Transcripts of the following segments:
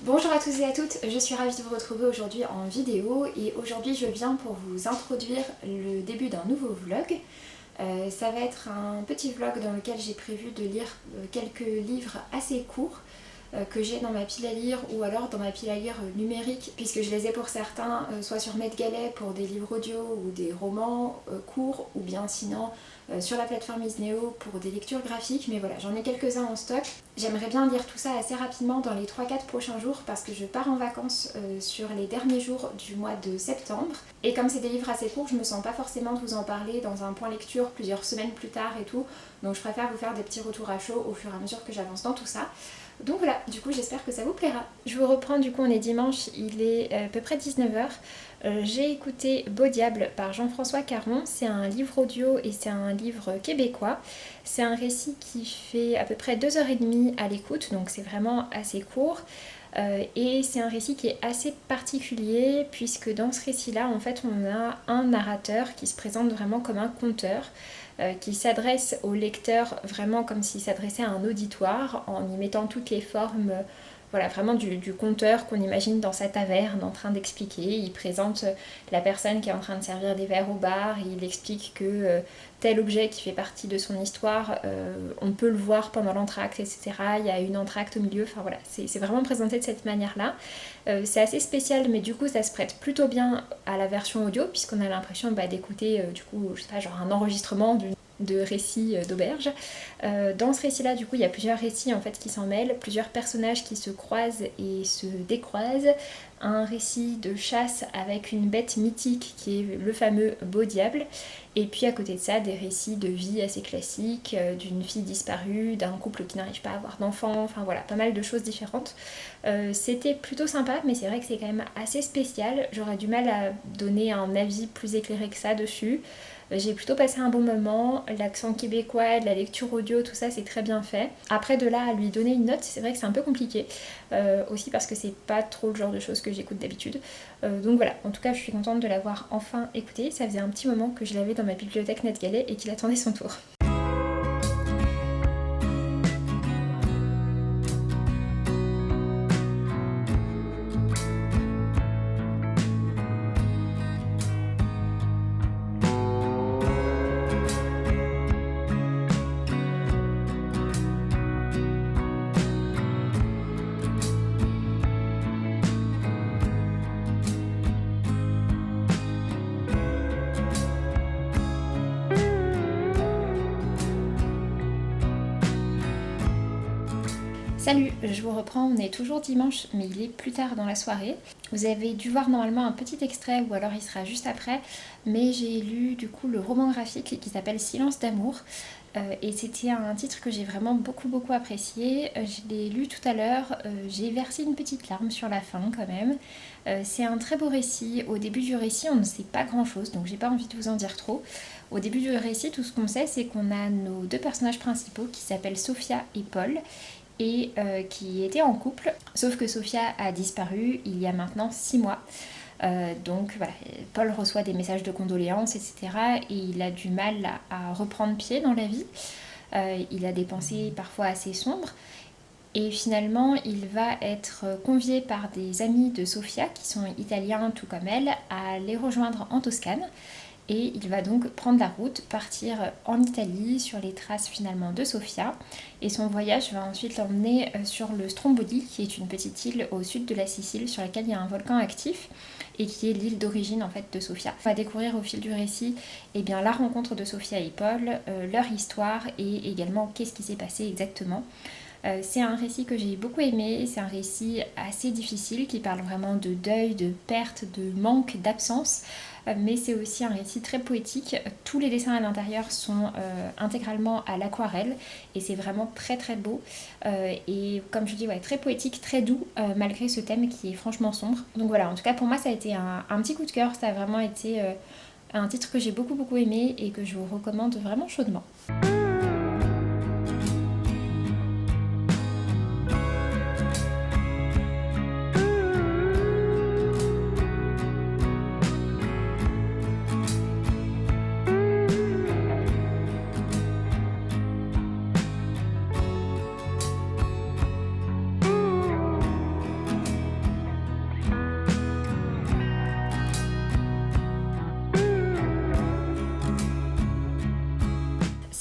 Bonjour à tous et à toutes, je suis ravie de vous retrouver aujourd'hui en vidéo et aujourd'hui je viens pour vous introduire le début d'un nouveau vlog. Ça va être un petit vlog dans lequel j'ai prévu de lire quelques livres assez courts que j'ai dans ma pile à lire ou alors dans ma pile à lire numérique, puisque je les ai pour certains soit sur NetGalley pour des livres audio ou des romans courts, ou bien sinon sur la plateforme Isneo pour des lectures graphiques. Mais voilà, j'en ai quelques-uns en stock. J'aimerais bien lire tout ça assez rapidement dans les 3-4 prochains jours parce que je pars en vacances sur les derniers jours du mois de septembre. Et comme c'est des livres assez courts, je me sens pas forcément de vous en parler dans un point lecture plusieurs semaines plus tard et tout. Donc je préfère vous faire des petits retours à chaud au fur et à mesure que j'avance dans tout ça. Donc voilà, du coup j'espère que ça vous plaira. Je vous reprends, du coup on est dimanche, il est à peu près 19h. J'ai écouté Beau Diable par Jean-François Caron. C'est un livre audio et c'est un livre québécois. C'est un récit qui fait à peu près 2h30 à l'écoute, donc c'est vraiment assez court. Et c'est un récit qui est assez particulier puisque dans ce récit-là, en fait, on a un narrateur qui se présente vraiment comme un conteur, qui s'adresse au lecteur vraiment comme s'il s'adressait à un auditoire en y mettant toutes les formes voilà, vraiment du conteur qu'on imagine dans sa taverne en train d'expliquer. Il présente la personne qui est en train de servir des verres au bar, il explique que tel objet qui fait partie de son histoire, on peut le voir pendant l'entracte, etc. Il y a une entracte au milieu, enfin voilà, c'est vraiment présenté de cette manière-là. C'est assez spécial, mais du coup ça se prête plutôt bien à la version audio, puisqu'on a l'impression d'écouter du coup, je sais pas, genre un enregistrement de récits d'auberge. Dans ce récit-là, du coup, il y a plusieurs récits en fait qui s'en mêlent, plusieurs personnages qui se croisent et se décroisent. Un récit de chasse avec une bête mythique qui est le fameux Beau Diable. Et puis à côté de ça, des récits de vie assez classiques, d'une fille disparue, d'un couple qui n'arrive pas à avoir d'enfants, enfin voilà, pas mal de choses différentes. C'était plutôt sympa, mais c'est vrai que c'est quand même assez spécial. J'aurais du mal à donner un avis plus éclairé que ça dessus. J'ai plutôt passé un bon moment, l'accent québécois, la lecture audio, tout ça c'est très bien fait. Après de là à lui donner une note, c'est vrai que c'est un peu compliqué, aussi parce que c'est pas trop le genre de choses que j'écoute d'habitude. Donc voilà, en tout cas je suis contente de l'avoir enfin écouté, ça faisait un petit moment que je l'avais dans ma bibliothèque NetGalley et qu'il attendait son tour. Salut, je vous reprends, on est toujours dimanche, mais il est plus tard dans la soirée. Vous avez dû voir normalement un petit extrait, ou alors il sera juste après, mais j'ai lu du coup le roman graphique qui s'appelle Silence d'amour, et c'était un titre que j'ai vraiment beaucoup apprécié. Je l'ai lu tout à l'heure, j'ai versé une petite larme sur la fin quand même. C'est un très beau récit. Au début du récit, on ne sait pas grand chose, donc j'ai pas envie de vous en dire trop. Au début du récit, tout ce qu'on sait, c'est qu'on a nos deux personnages principaux qui s'appellent Sophia et Paul, et qui étaient en couple, sauf que Sophia a disparu il y a maintenant 6 mois. Donc voilà, Paul reçoit des messages de condoléances, etc. Et il a du mal à reprendre pied dans la vie. Il a des pensées parfois assez sombres. Et finalement, il va être convié par des amis de Sophia, qui sont italiens tout comme elle, à les rejoindre en Toscane. Et il va donc prendre la route, partir en Italie sur les traces finalement de Sophia. Et son voyage va ensuite l'emmener sur le Stromboli, qui est une petite île au sud de la Sicile sur laquelle il y a un volcan actif et qui est l'île d'origine en fait de Sophia. On va découvrir au fil du récit la rencontre de Sophia et Paul, leur histoire et également qu'est-ce qui s'est passé exactement. C'est un récit que j'ai beaucoup aimé, c'est un récit assez difficile qui parle vraiment de deuil, de perte, de manque, d'absence, mais c'est aussi un récit très poétique. Tous les dessins à l'intérieur sont intégralement à l'aquarelle et c'est vraiment très beau, et comme je dis, très poétique, très doux, malgré ce thème qui est franchement sombre. Donc voilà, en tout cas pour moi ça a été un petit coup de cœur, ça a vraiment été un titre que j'ai beaucoup aimé et que je vous recommande vraiment chaudement.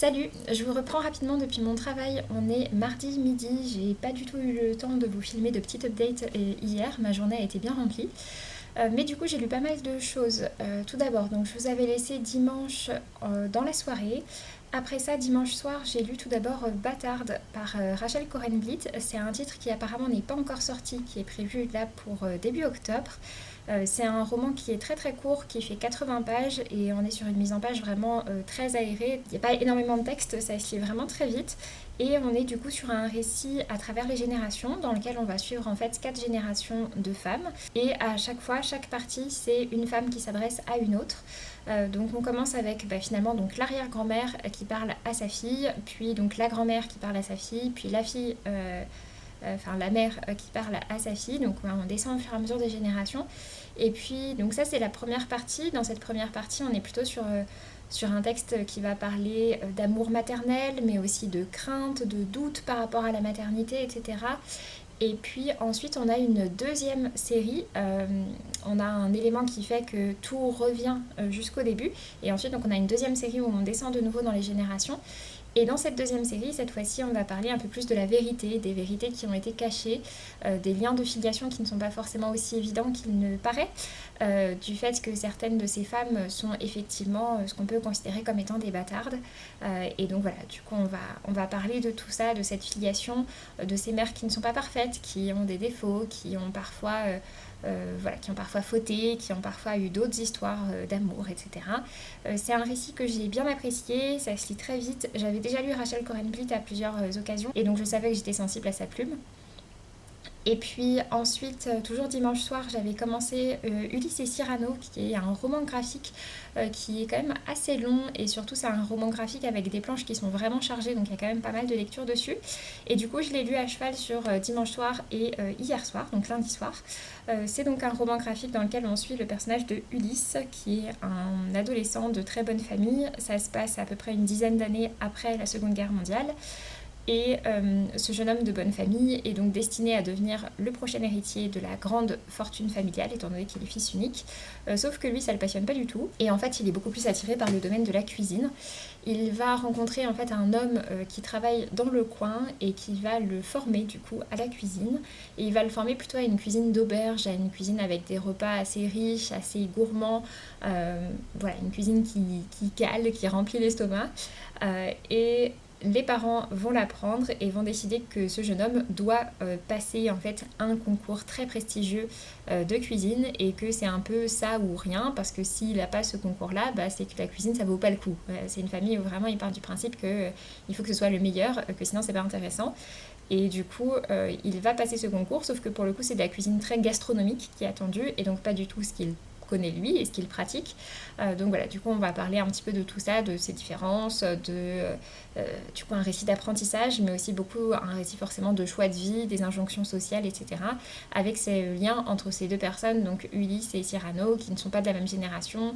Salut, je vous reprends rapidement depuis mon travail. On est mardi midi, j'ai pas du tout eu le temps de vous filmer de petites updates hier, ma journée a été bien remplie. Mais du coup j'ai lu pas mal de choses. Tout d'abord, donc je vous avais laissé dimanche dans la soirée. Après ça, dimanche soir, j'ai lu tout d'abord Bâtard par Rachel Cohen-Blit. C'est un titre qui apparemment n'est pas encore sorti, qui est prévu là pour début octobre. C'est un roman qui est très très court, qui fait 80 pages et on est sur une mise en page vraiment très aérée. Il n'y a pas énormément de texte, ça se lit vraiment très vite. Et on est du coup sur un récit à travers les générations dans lequel on va suivre en fait 4 générations de femmes. Et à chaque fois, chaque partie, c'est une femme qui s'adresse à une autre. Donc on commence avec finalement donc l'arrière-grand-mère qui parle à sa fille, puis donc la grand-mère qui parle à sa fille, puis la fille... la mère qui parle à sa fille, donc on descend au fur et à mesure des générations. Et puis, donc ça c'est la première partie. Dans cette première partie, on est plutôt sur un texte qui va parler d'amour maternel, mais aussi de crainte, de doute par rapport à la maternité, etc. Et puis ensuite, on a une deuxième série. On a un élément qui fait que tout revient jusqu'au début. Et ensuite, donc, on a une deuxième série où on descend de nouveau dans les générations. Et dans cette deuxième série, cette fois-ci, on va parler un peu plus de la vérité, des vérités qui ont été cachées, des liens de filiation qui ne sont pas forcément aussi évidents qu'il ne paraît, du fait que certaines de ces femmes sont effectivement ce qu'on peut considérer comme étant des bâtardes. Et donc voilà, du coup, on va parler de tout ça, de cette filiation, de ces mères qui ne sont pas parfaites, qui ont des défauts, qui ont parfois fauté, qui ont parfois eu d'autres histoires d'amour, etc. C'est un récit que j'ai bien apprécié, ça se lit très vite. J'avais déjà lu Rachel Cohen-Blit à plusieurs occasions et donc je savais que j'étais sensible à sa plume. Et puis ensuite, toujours dimanche soir, j'avais commencé Ulysse et Cyrano, qui est un roman graphique qui est quand même assez long et surtout c'est un roman graphique avec des planches qui sont vraiment chargées, donc il y a quand même pas mal de lecture dessus. Et du coup, je l'ai lu à cheval sur dimanche soir et hier soir, donc lundi soir. C'est donc un roman graphique dans lequel on suit le personnage de Ulysse, qui est un adolescent de très bonne famille. Ça se passe à peu près une dizaine d'années après la Seconde Guerre mondiale. Et ce jeune homme de bonne famille est donc destiné à devenir le prochain héritier de la grande fortune familiale, étant donné qu'il est fils unique. Sauf que lui, ça le passionne pas du tout. Et en fait, il est beaucoup plus attiré par le domaine de la cuisine. Il va rencontrer en fait un homme qui travaille dans le coin et qui va le former du coup à la cuisine. Et il va le former plutôt à une cuisine d'auberge, à une cuisine avec des repas assez riches, assez gourmands. Voilà, une cuisine qui cale, qui remplit l'estomac. Et les parents vont l'apprendre et vont décider que ce jeune homme doit passer en fait un concours très prestigieux de cuisine et que c'est un peu ça ou rien, parce que s'il n'a pas ce concours-là, c'est que la cuisine ça vaut pas le coup. C'est une famille où vraiment il part du principe qu'il faut que ce soit le meilleur, que sinon c'est pas intéressant. Et du coup, il va passer ce concours, sauf que pour le coup c'est de la cuisine très gastronomique qui est attendue et donc pas du tout ce qu'il connaît lui et ce qu'il pratique. Donc voilà, du coup on va parler un petit peu de tout ça, de ces différences, du coup un récit d'apprentissage, mais aussi beaucoup un récit forcément de choix de vie, des injonctions sociales, etc. Avec ces liens entre ces deux personnes, donc Ulysse et Cyrano, qui ne sont pas de la même génération,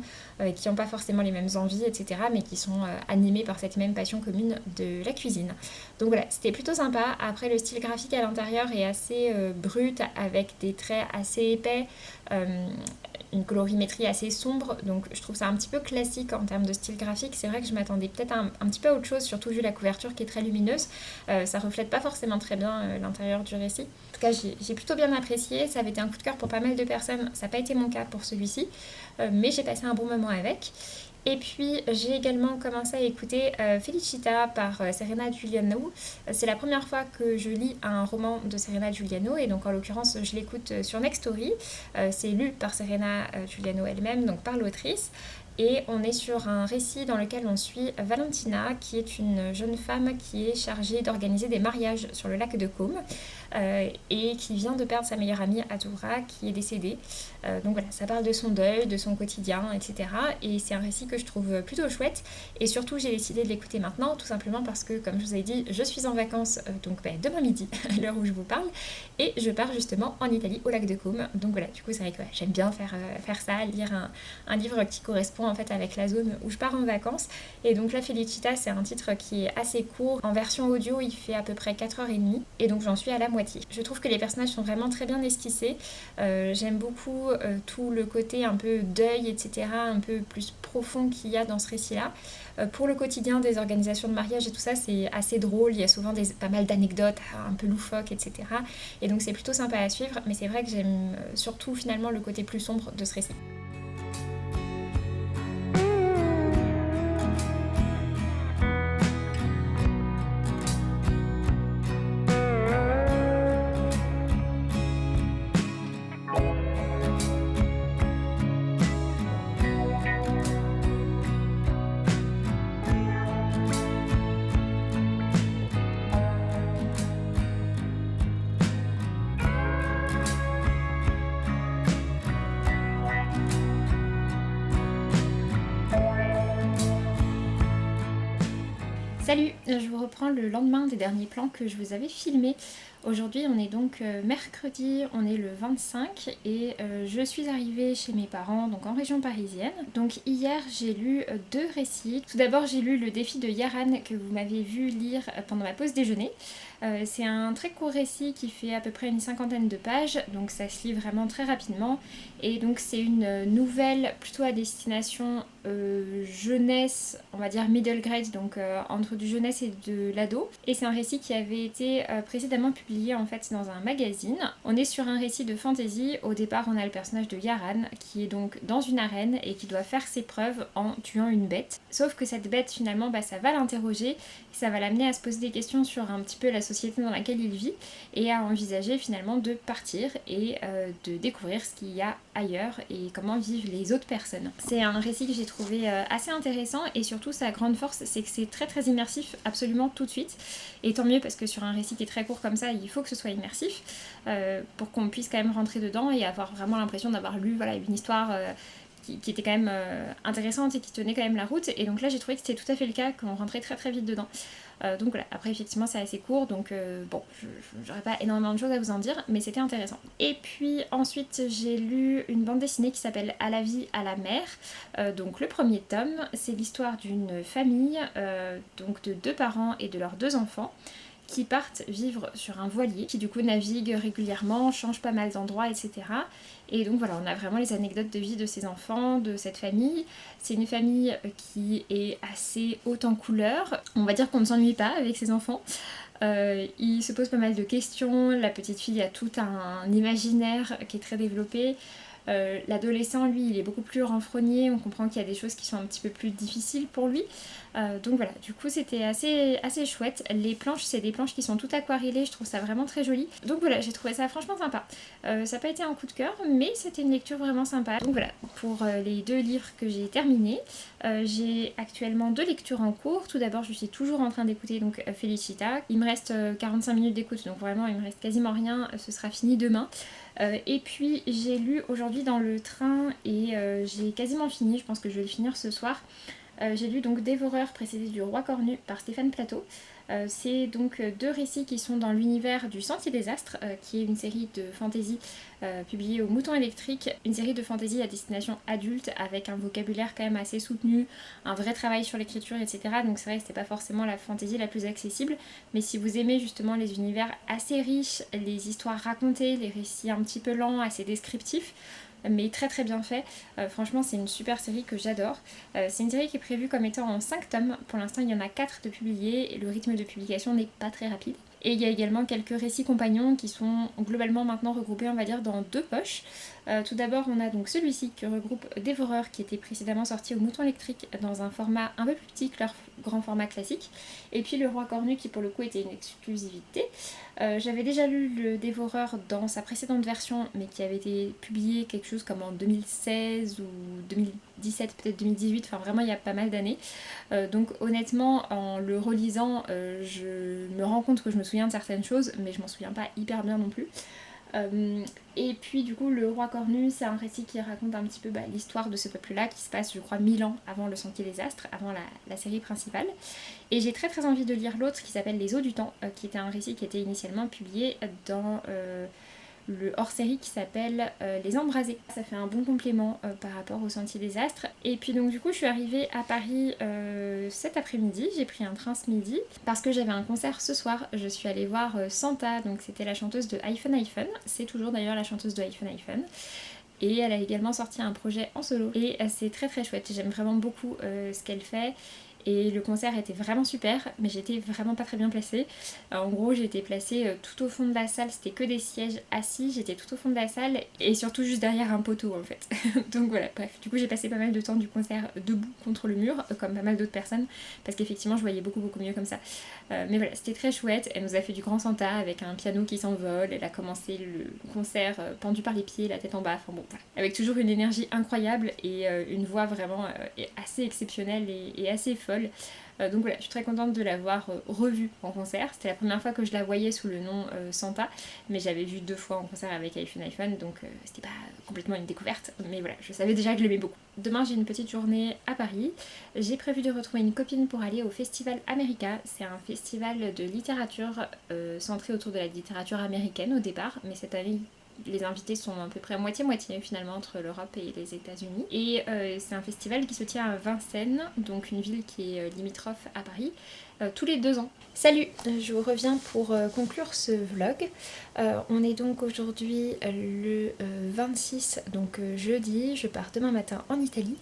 qui n'ont pas forcément les mêmes envies, etc. mais qui sont animés par cette même passion commune de la cuisine. Donc voilà, c'était plutôt sympa. Après, le style graphique à l'intérieur est assez brut, avec des traits assez épais, une colorimétrie assez sombre, donc je trouve ça un petit peu classique en termes de style graphique. C'est vrai que je m'attendais peut-être un petit peu à autre chose, surtout vu la couverture qui est très lumineuse. Ça reflète pas forcément très bien l'intérieur du récit. En tout cas, j'ai plutôt bien apprécié, ça avait été un coup de cœur pour pas mal de personnes, ça n'a pas été mon cas pour celui-ci, mais j'ai passé un bon moment avec. Et puis j'ai également commencé à écouter Felicita par Serena Giuliano. C'est la première fois que je lis un roman de Serena Giuliano et donc en l'occurrence je l'écoute sur Nextory. C'est lu par Serena Giuliano elle-même, donc par l'autrice. Et on est sur un récit dans lequel on suit Valentina, qui est une jeune femme qui est chargée d'organiser des mariages sur le lac de Côme et qui vient de perdre sa meilleure amie Adoura, qui est décédée. Donc voilà, ça parle de son deuil, de son quotidien, etc. Et c'est un récit que je trouve plutôt chouette. Et surtout, j'ai décidé de l'écouter maintenant, tout simplement parce que, comme je vous ai dit, je suis en vacances donc demain midi, à l'heure où je vous parle, et je pars justement en Italie, au lac de Côme. Donc voilà, du coup, c'est vrai que j'aime bien faire ça, lire un livre qui correspond en fait avec la zone où je pars en vacances. Et donc là, Felicita, c'est un titre qui est assez court. En version audio, il fait à peu près 4h30 et donc j'en suis à la moitié. moitié. Je trouve que les personnages sont vraiment très bien esquissés. J'aime beaucoup tout le côté un peu deuil, etc., un peu plus profond qu'il y a dans ce récit-là. Pour le quotidien des organisations de mariage et tout ça, c'est assez drôle. Il y a souvent pas mal d'anecdotes un peu loufoques, etc. Et donc c'est plutôt sympa à suivre, mais c'est vrai que j'aime surtout finalement le côté plus sombre de ce récit. Salut, je vous reprends le lendemain des derniers plans que je vous avais filmés. Aujourd'hui on est donc mercredi, on est le 25 et je suis arrivée chez mes parents, donc en région parisienne. Donc hier j'ai lu 2 récits. Tout d'abord j'ai lu Le défi de Yaran que vous m'avez vu lire pendant ma pause déjeuner. C'est un très court récit qui fait à peu près une 50aine de pages, donc ça se lit vraiment très rapidement. Et donc c'est une nouvelle plutôt à destination jeunesse, on va dire middle grade, donc entre du jeunesse et de l'ado. Et c'est un récit qui avait été précédemment publié en fait dans un magazine. On est sur un récit de fantasy. Au départ on a le personnage de Yaran qui est donc dans une arène et qui doit faire ses preuves en tuant une bête. Sauf que cette bête finalement ça va l'interroger, ça va l'amener à se poser des questions sur un petit peu la société dans laquelle il vit et à envisager finalement de partir et de découvrir ce qu'il y a ailleurs et comment vivent les autres personnes. C'est un récit que j'ai trouvé assez intéressant et surtout sa grande force c'est que c'est très très immersif absolument tout de suite, et tant mieux parce que sur un récit qui est très court comme ça il faut que ce soit immersif pour qu'on puisse quand même rentrer dedans et avoir vraiment l'impression d'avoir lu une histoire qui était quand même intéressante et qui tenait quand même la route. Et donc là j'ai trouvé que c'était tout à fait le cas, qu'on rentrait très très vite dedans. Donc voilà, après effectivement c'est assez court, donc bon, j'aurais pas énormément de choses à vous en dire, mais c'était intéressant. Et puis ensuite j'ai lu une bande dessinée qui s'appelle À la vie, à la mer. Donc le premier tome, c'est l'histoire d'une famille, donc de 2 parents et de leurs 2 enfants, qui partent vivre sur un voilier, qui du coup navigue régulièrement, change pas mal d'endroits, etc. Et donc voilà, on a vraiment les anecdotes de vie de ces enfants, de cette famille. C'est une famille qui est assez haute en couleurs. On va dire qu'on ne s'ennuie pas avec ses enfants. Il se pose pas mal de questions, la petite fille a tout un imaginaire qui est très développé. L'adolescent, lui, il est beaucoup plus renfrogné, on comprend qu'il y a des choses qui sont un petit peu plus difficiles pour lui. Donc voilà, du coup c'était assez chouette. Les planches, c'est des planches qui sont toutes aquarellées, je trouve ça vraiment très joli. Donc voilà, j'ai trouvé ça franchement sympa. Ça n'a pas été un coup de cœur, mais c'était une lecture vraiment sympa. Donc voilà, pour les 2 livres que j'ai terminés, j'ai actuellement 2 lectures en cours. Tout d'abord, je suis toujours en train d'écouter donc Felicita. Il me reste 45 minutes d'écoute, donc vraiment il me reste quasiment rien, ce sera fini demain. Et puis j'ai lu aujourd'hui dans le train et j'ai quasiment fini, je pense que je vais le finir ce soir. J'ai lu donc Dévoreur précédé du Roi Cornu par Stéphane Plateau. C'est donc 2 récits qui sont dans l'univers du Sentier des Astres, qui est une série de fantasy publiée au Mouton Électrique, une série de fantasy à destination adulte avec un vocabulaire quand même assez soutenu, un vrai travail sur l'écriture, etc. Donc c'est vrai que c'est pas forcément la fantasy la plus accessible, mais si vous aimez justement les univers assez riches, les histoires racontées, les récits un petit peu lents, assez descriptifs, mais très très bien fait. Franchement c'est une super série que j'adore. C'est une série qui est prévue comme étant en 5 tomes. Pour l'instant il y en a 4 de publiés et le rythme de publication n'est pas très rapide. Et il y a également quelques récits compagnons qui sont globalement maintenant regroupés on va dire dans 2 poches. Tout d'abord on a donc celui-ci qui regroupe Dévoreur qui était précédemment sorti au Mouton Électrique dans un format un peu plus petit que leur grand format classique. Et puis le Roi Cornu qui pour le coup était une exclusivité. J'avais déjà lu le Dévoreur dans sa précédente version mais qui avait été publié quelque chose comme en 2016 ou 2017, peut-être 2018, enfin vraiment il y a pas mal d'années. Donc honnêtement en le relisant je me rends compte que je me souviens de certaines choses mais je m'en souviens pas hyper bien non plus. Et puis du coup le Roi Cornu c'est un récit qui raconte un petit peu l'histoire de ce peuple là qui se passe je crois 1000 ans avant le Sentier des Astres, avant la série principale. Et j'ai très très envie de lire l'autre qui s'appelle Les Eaux du Temps, qui était un récit qui était initialement publié dans le hors-série qui s'appelle Les Embrasés. Ça fait un bon complément par rapport au Sentier des Astres. Et puis donc du coup je suis arrivée à Paris cet après-midi, j'ai pris un train ce midi parce que j'avais un concert ce soir. Je suis allée voir Santa, donc c'était la chanteuse de iPhone iPhone, c'est toujours d'ailleurs la chanteuse de iPhone iPhone. Et elle a également sorti un projet en solo et c'est très très chouette, j'aime vraiment beaucoup ce qu'elle fait. Et le concert était vraiment super, mais j'étais vraiment pas très bien placée. En gros, j'étais placée tout au fond de la salle, c'était que des sièges assis, j'étais tout au fond de la salle et surtout juste derrière un poteau en fait. Donc voilà, bref, du coup j'ai passé pas mal de temps du concert debout contre le mur, comme pas mal d'autres personnes, parce qu'effectivement je voyais beaucoup mieux comme ça. Mais voilà, c'était très chouette, elle nous a fait du grand Santa avec un piano qui s'envole, elle a commencé le concert pendue par les pieds, la tête en bas, enfin bon voilà. Avec toujours une énergie incroyable et une voix vraiment assez exceptionnelle et assez folle. Donc voilà, je suis très contente de l'avoir revue en concert. C'était la première fois que je la voyais sous le nom Santa, mais j'avais vu 2 fois en concert avec iPhone, donc c'était pas complètement une découverte, mais voilà, je savais déjà que je l'aimais beaucoup. Demain j'ai une petite journée à Paris. J'ai prévu de retrouver une copine pour aller au Festival America. C'est un festival de littérature centré autour de la littérature américaine au départ, mais cette année les invités sont à peu près moitié-moitié finalement entre l'Europe et les États-Unis. Et c'est un festival qui se tient à Vincennes, donc une ville qui est limitrophe à Paris, tous les 2 ans. Salut, je vous reviens pour conclure ce vlog. On est donc aujourd'hui le 26, donc jeudi, je pars demain matin en Italie.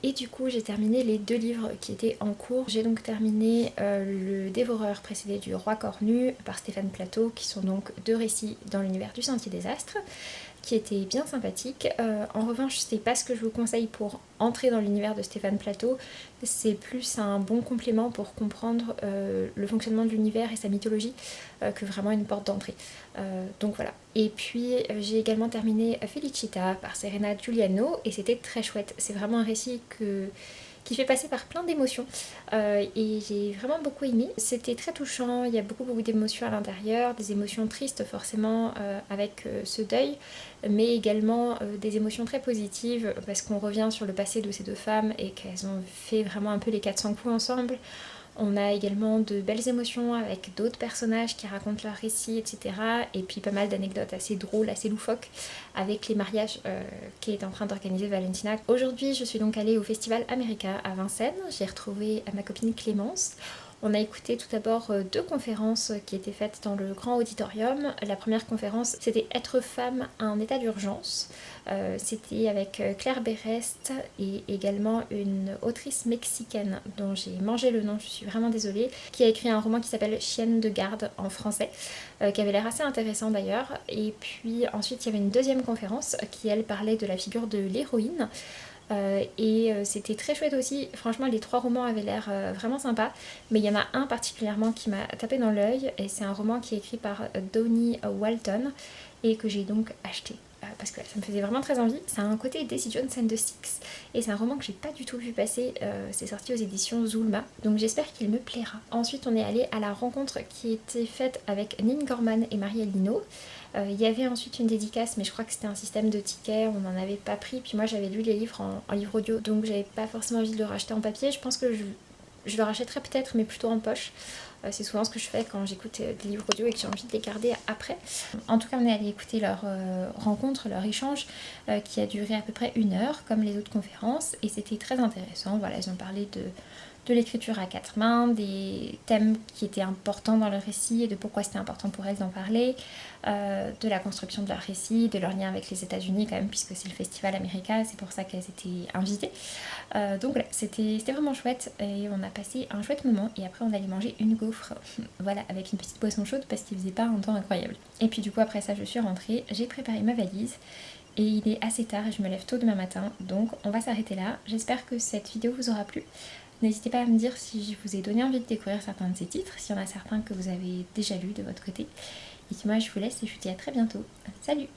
Et du coup j'ai terminé les 2 livres qui étaient en cours. J'ai donc terminé Le Dévoreur précédé du Roi Cornu par Stéphane Plateau, qui sont donc 2 récits dans l'univers du Sentier des Astres, qui étaient bien sympathiques. En revanche, c'est pas ce que je vous conseille pour entrer dans l'univers de Stéphane Plateau, c'est plus un bon complément pour comprendre le fonctionnement de l'univers et sa mythologie que vraiment une porte d'entrée. Donc voilà. Et puis j'ai également terminé Felicita par Serena Giuliano et c'était très chouette. C'est vraiment un récit qui fait passer par plein d'émotions et j'ai vraiment beaucoup aimé. C'était très touchant, il y a beaucoup d'émotions à l'intérieur, des émotions tristes forcément avec ce deuil, mais également des émotions très positives parce qu'on revient sur le passé de ces 2 femmes et qu'elles ont fait vraiment un peu les 400 coups ensemble. On a également de belles émotions avec d'autres personnages qui racontent leurs récits, etc. Et puis pas mal d'anecdotes assez drôles, assez loufoques avec les mariages qu'est en train d'organiser Valentina. Aujourd'hui, je suis donc allée au Festival America à Vincennes. J'ai retrouvé ma copine Clémence. On a écouté tout d'abord 2 conférences qui étaient faites dans le grand auditorium. La première conférence, c'était Être femme, un état d'urgence. C'était avec Claire Berest et également une autrice mexicaine dont j'ai mangé le nom, je suis vraiment désolée, qui a écrit un roman qui s'appelle Chienne de garde en français, qui avait l'air assez intéressant d'ailleurs. Et puis ensuite il y avait une deuxième conférence qui elle parlait de la figure de l'héroïne. C'était très chouette aussi, franchement les 3 romans avaient l'air vraiment sympas, mais il y en a un particulièrement qui m'a tapé dans l'œil et c'est un roman qui est écrit par Donnie Walton et que j'ai donc acheté parce que ça me faisait vraiment très envie. C'est un côté Daisy Jones and the Six et c'est un roman que j'ai pas du tout vu passer, c'est sorti aux éditions Zulma, donc j'espère qu'il me plaira. Ensuite on est allé à la rencontre qui était faite avec Nin Gorman et Marielle Lino. Il y avait ensuite une dédicace, mais je crois que c'était un système de tickets, on n'en avait pas pris. Puis moi j'avais lu les livres en livre audio, donc j'avais pas forcément envie de le racheter en papier. Je pense que je le rachèterai peut-être, mais plutôt en poche. C'est souvent ce que je fais quand j'écoute des livres audio et que j'ai envie de les garder après. En tout cas, on est allé écouter leur rencontre, leur échange, qui a duré à peu près 1 heure, comme les autres conférences, et c'était très intéressant. Voilà, ils ont parlé de l'écriture à 4 mains, des thèmes qui étaient importants dans le récit et de pourquoi c'était important pour elles d'en parler, de la construction de leur récit, de leur lien avec les États-Unis quand même, puisque c'est le Festival America, c'est pour ça qu'elles étaient invitées. Donc voilà, c'était vraiment chouette et on a passé un chouette moment et après on allait manger une gaufre, voilà, avec une petite boisson chaude parce qu'il faisait pas un temps incroyable. Et puis du coup après ça je suis rentrée, j'ai préparé ma valise. Et il est assez tard et je me lève tôt demain matin, donc on va s'arrêter là. J'espère que cette vidéo vous aura plu. N'hésitez pas à me dire si je vous ai donné envie de découvrir certains de ces titres, s'il y en a certains que vous avez déjà lus de votre côté. Et puis moi je vous laisse et je vous dis à très bientôt. Salut!